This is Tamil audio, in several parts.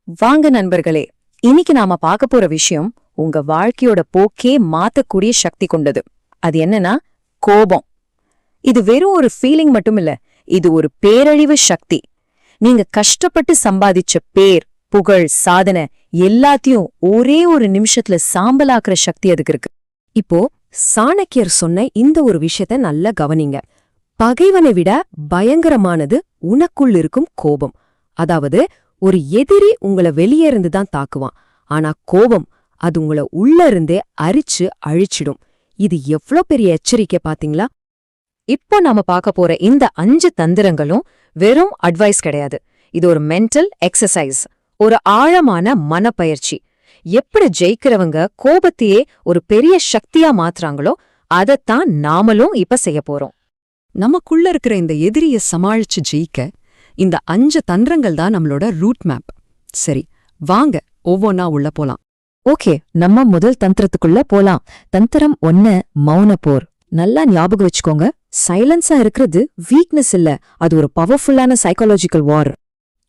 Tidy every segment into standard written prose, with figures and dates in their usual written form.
வாங்க நண்பர்களே, இன்னைக்கு நாம பார்க்க போற விஷயம் உங்க வாழ்க்கையோட போக்கே மாத்தக்கூடிய சக்தி கொண்டது. அது என்னன்னா கோபம். இது வெறும் ஒரு ஃபீலிங் மட்டும் இல்ல, இது ஒரு பேரழிவு சக்தி. நீங்க கஷ்டப்பட்டு சம்பாதிச்ச பேர், புகழ், சாதனை எல்லாத்தையும் ஒரே ஒரு நிமிஷத்துல சாம்பலாக்குற சக்தி அதுக்கு இருக்கு. இப்போ சாணக்கியர் சொன்ன இந்த ஒரு விஷயத்த நல்லா கவனிங்க. பகைவனை விட பயங்கரமானது உனக்குள் இருக்கும் கோபம். அதாவது ஒரு எதிரி உங்களை வெளியே இருந்து தான் தாக்குவான், ஆனா கோபம் அது உங்களை உள்ள இருந்தே அரிச்சு அழிச்சிடும். இது எவ்ளோ பெரிய எச்சரிக்கை பாத்தீங்களா? இப்போ நாம பார்க்க போற இந்த 5 தந்திரங்களும் வெறும் அட்வைஸ் கிடையாது. இது ஒரு மென்டல் எக்ஸசைஸ், ஒரு ஆழமான மனப்பயிற்சி. எப்படி ஜெயிக்கிறவங்க கோபத்தையே ஒரு பெரிய சக்தியா மாத்துறாங்களோ அதத்தான் நாமளும் இப்ப செய்ய போறோம். நமக்குள்ள இருக்கிற இந்த எதிரிய சமாளிச்சு ஜெயிக்க இந்த 5 தந்திரங்கள் தான் நம்மளோட ரூட் மேப். சரி, வாங்க ஒவ்வொன்னா உள்ள போலாம். ஓகே, நம்ம முதல் தந்திரத்துக்குள்ள போலாம். தந்திரம் 1, மௌன போர். நல்லா ஞாபகம் வச்சுக்கோங்க, சைலன்ஸா இருக்கிறது வீக்னஸ் இல்ல, அது ஒரு பவர்ஃபுல்லான சைக்காலஜிக்கல் வார்.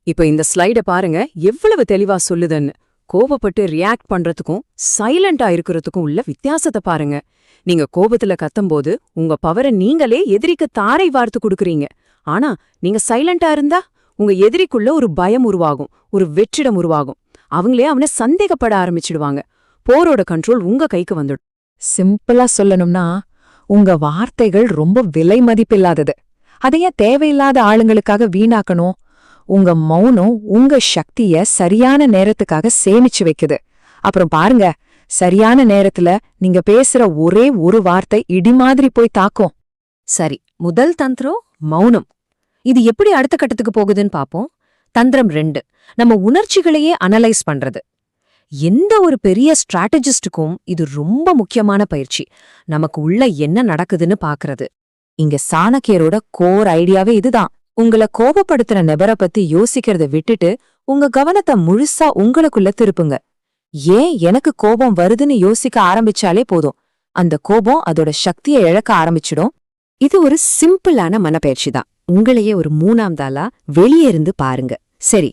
இப்போ இந்த ஸ்லைட பாருங்க, எவ்வளவு தெளிவா சொல்லுதுன்னு. கோபப்பட்டு ரியாக்ட் பண்றதுக்கும் சைலண்டா இருக்கிறதுக்கும் உள்ள வித்தியாசத்தை பாருங்க. நீங்க கோபத்துல கத்தும்போது உங்க பவரை நீங்களே எதிரிக்கு தாரை வார்த்து கொடுக்குறீங்க. ஆனா நீங்க சைலண்டா இருந்தா உங்க எதிரிக்குள்ள ஒரு பயம் உருவாகும், ஒரு வெற்றிடம் உருவாகும். அவங்களே அவனை சந்தேகப்பட ஆரம்பிச்சிடுவாங்க. போரோட கண்ட்ரோல் உங்க கைக்கு வந்துடும். சிம்பிளா சொல்லணும்னா, உங்க வார்த்தைகள் ரொம்ப விலை மதிப்பில்லாதது. அதையே தேவையில்லாத ஆளுங்களுக்காக வீணாக்கணும். உங்க மௌனம் உங்க சக்திய சரியான நேரத்துக்காக சேமிச்சு வைக்குது. அப்புறம் பாருங்க, சரியான நேரத்துல நீங்க பேசுற ஒரே ஒரு வார்த்தை இடி மாதிரி போய் தாக்கும். சரி, முதல் தந்திரம் மௌனம். இது எப்படி அடுத்த கட்டத்துக்கு போகுதுன்னு பாப்போம். தந்திரம் 2, நம்ம உணர்ச்சிகளையே அனலைஸ் பண்றது. எந்த ஒரு பெரிய ஸ்ட்ராட்டஜிஸ்டுக்கும் இது ரொம்ப முக்கியமான பயிற்சி. நமக்கு உள்ள என்ன நடக்குதுன்னு பாக்குறது. இங்க சாணக்கியரோட கோர் ஐடியாவே இதுதான். உங்களை கோபப்படுத்துற நபரை பத்தி யோசிக்கிறத விட்டுட்டு உங்க கவனத்தை முழுசா உங்களுக்குள்ள திருப்புங்க. ஏன் எனக்கு கோபம் வருதுன்னு யோசிக்க ஆரம்பிச்சாலே போதும், அந்த கோபம் அதோட சக்தியை இழக்க ஆரம்பிச்சிடும். இது ஒரு சிம்பிளான மனப்பயிற்சி தான். உங்களையே ஒரு 3ஆம் தாளா வெளியே இருந்து பாருங்க. சரி,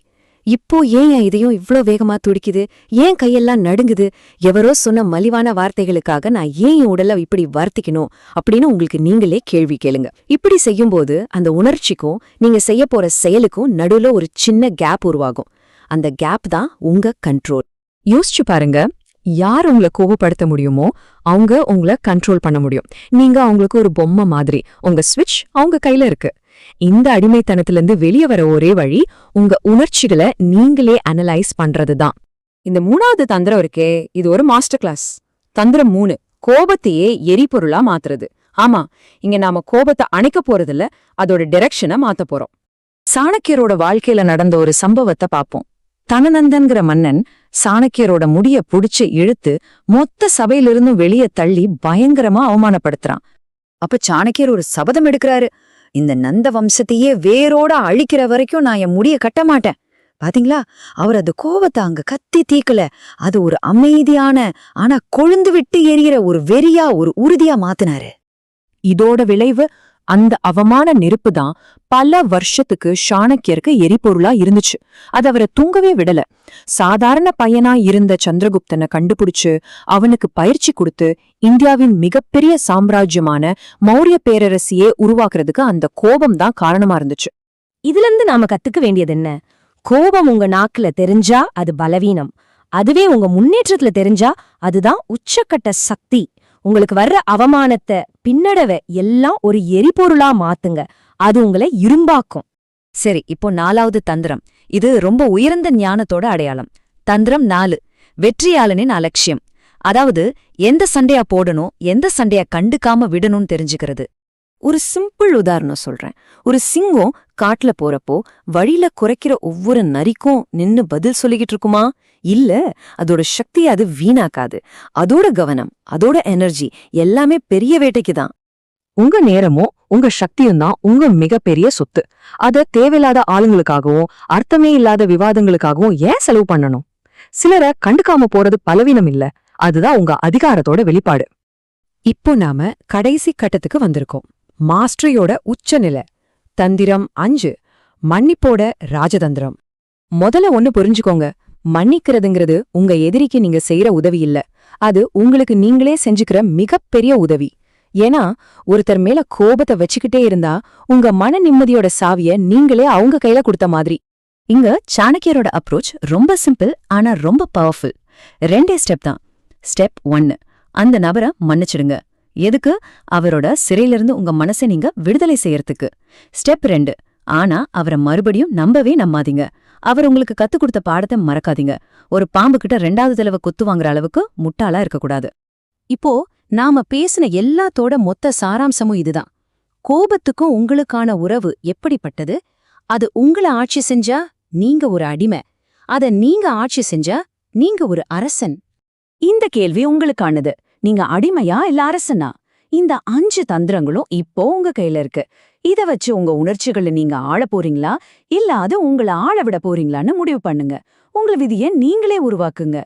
இப்போ ஏன் இதையும் இவ்ளோ வேகமா துடிக்குது, ஏன் கையெல்லாம் நடுங்குது, எவரோ சொன்ன மலிவான வார்த்தைகளுக்காக நான் ஏன் என் உடலை இப்படி வர்த்திக்கணும் அப்படின்னு உங்களுக்கு நீங்களே கேள்வி கேளுங்க. இப்படி செய்யும்போது அந்த உணர்ச்சிக்கும் நீங்க செய்ய போற செயலுக்கும் நடுவுல ஒரு சின்ன கேப் உருவாகும். அந்த கேப் தான் உங்க கண்ட்ரோல். யோசிச்சு பாருங்க, யார் உங்களை கோபப்படுத்த முடியுமோ அவங்க உங்களை கண்ட்ரோல் பண்ண முடியும். நீங்க அவங்களுக்கு ஒரு பொம்மை மாதிரி, உங்க ஸ்விட்ச் அவங்க கையில இருக்கு. இந்த அடிமைத்தனத்திலிருந்து வெளியே வர ஒரே வழி உங்க உணர்ச்சிகளை நீங்களே அனலைஸ் பண்றதுதான். இந்த 3வது தந்திரம் இருக்கே, இது ஒரு மாஸ்டர் கிளாஸ். தந்திரம் 3, கோபத்தையே எரிபொருளா மாத்துறது. ஆமா, இங்க நாம கோபத்தை அணைக்க போறதில்ல, அதோட டைரக்ஷனை மாத்த போறோம். சாணக்கியரோட வாழ்க்கையில நடந்த ஒரு சம்பவத்தை பாப்போம். தனநந்தன்கிற மன்னன் சாணக்கியரோட முடிய புடிச்சு இழுத்து மொத்த சபையிலிருந்தும் வெளியே தள்ளி பயங்கரமா அவமானப்படுத்துறான். அப்ப சாணக்கியர் ஒரு சபதம் எடுக்கிறாரு, இந்த நந்த வம்சத்தையே வேரோட அழிக்கிற வரைக்கும் நான் என் முடிய கட்ட மாட்டேன். பாத்தீங்களா, அவர் அந்த கோவத்தை அங்க கத்தி தீக்கல, அது ஒரு அமைதியான ஆனா கொழுந்து விட்டு எரியிற ஒரு வெறியா, ஒரு உறுதியா மாத்தினாரு. இதோட விளைவு அந்த அவமான நெருப்பு தான் பல வருஷத்துக்கு சாணக்கியருக்கு எரிபொருளா இருந்துச்சு. அது அவரை தூங்கவே விடல. சாதாரண பையனா இருந்த சந்திரகுப்தனை கண்டுபிடிச்சு அவனுக்கு பயிற்சி கொடுத்து இந்தியாவின் மிகப்பெரிய சாம்ராஜ்யமான மௌரிய பேரரசியே உருவாக்குறதுக்கு அந்த கோபம் தான் காரணமா இருந்துச்சு. இதுல இருந்து நாம கத்துக்க வேண்டியது என்ன? கோபம் உங்க நாக்குல தெரிஞ்சா அது பலவீனம், அதுவே உங்க முன்னேற்றத்துல தெரிஞ்சா அதுதான் உச்சக்கட்ட சக்தி. உங்களுக்கு வர்ற அவமானத்தை, பின்னடவை எல்லாம் ஒரு எரிபொருளா மாத்துங்க, அது உங்களை இரும்பாக்கும். சரி, இப்போ 4வது தந்திரம். இது ரொம்ப உயர்ந்த ஞானத்தோட அடையாளம். தந்திரம் 4, வெற்றியாளனின் அலட்சியம். அதாவது எந்த சண்டையா போடணும், எந்த சண்டையா கண்டுக்காம விடணும்னு தெரிஞ்சுக்கிறது. ஒரு சிம்பிள் உதாரணம் சொல்றேன். ஒரு சிங்கம் காட்டுல போறப்போ வழியில குறைக்கிற ஒவ்வொரு நரிக்கும் நின்னு பதில் சொல்லிக்கிட்டு இருக்குமா? இல்ல, அதோட சக்தியை அது வீணாக்காது. அதோட கவனம், அதோட எனர்ஜி எல்லாமே பெரிய வேட்டைக்கு தான். உங்க நேரமும் உங்க சக்தியும் தான் உங்க மிகப்பெரிய சொத்து. அத தேவையில்லாத ஆளுங்களுக்காகவும் அர்த்தமே இல்லாத விவாதங்களுக்காகவும் ஏன் செலவு பண்ணணும்? சிலரை கண்டுக்காம போறது பலவீனம் இல்ல, அதுதான் உங்க அதிகாரத்தோட வெளிப்பாடு. இப்போ நாம கடைசி கட்டத்துக்கு வந்திருக்கோம். மாஸ்டரியோட உச்சநிலை. தந்திரம் 5, மன்னிப்போட ராஜதந்திரம். முதல்ல ஒன்னு புரிஞ்சுக்கோங்க, மன்னிக்கிறதுங்கிறது உங்க எதிரிக்கு நீங்க செய்யற உதவி இல்ல, அது உங்களுக்கு நீங்களே செஞ்சுக்கிற மிகப்பெரிய உதவி. ஏன்னா ஒருத்தர் மேல கோபத்தை வச்சுக்கிட்டே இருந்தா உங்க மன நிம்மதியோட சாவிய நீங்களே அவங்க கையில கொடுத்த மாதிரி. இங்க சாணக்கியரோட அப்ரோச் ரொம்ப சிம்பிள், ஆனா ரொம்ப பவர்ஃபுல். 2 ஸ்டெப் தான். ஸ்டெப் 1, அந்த நபரை மன்னிச்சிடுங்க. எதுக்கு? அவரோட சிறையிலிருந்து உங்க மனசை நீங்க விடுதலை செய்யறதுக்கு. ஸ்டெப் 2, ஆனா அவரை மறுபடியும் நம்பவே நம்பாதீங்க. அவர் உங்களுக்கு கத்துக் கொடுத்த பாடத்தை மறக்காதீங்க. ஒரு பாம்பு கிட்ட 2வது தடவை கொத்து வாங்குற அளவுக்கு முட்டாளா இருக்கக்கூடாது. இப்போ நாம பேசின எல்லாத்தோட மொத்த சாராம்சமும் இதுதான். கோபத்துக்கும் உங்களுக்கான உறவு எப்படிப்பட்டது? அது உங்கள ஆட்சி செஞ்சா நீங்க ஒரு அடிமை, அத நீங்க ஆட்சி செஞ்சா நீங்க ஒரு அரசன். இந்த கேள்வி உங்களுக்கானது. நீங்க அடிமையா இல்ல அரசனா? இந்த 5 தந்திரங்களும் இப்போ உங்க கையில இருக்கு. இத வச்சு உங்க உணர்ச்சிகளை நீங்க ஆள போறீங்களா இல்ல அது உங்கள ஆள விட போறீங்களான்னு முடிவு பண்ணுங்க. உங்க விதியை நீங்களே உருவாக்குங்க.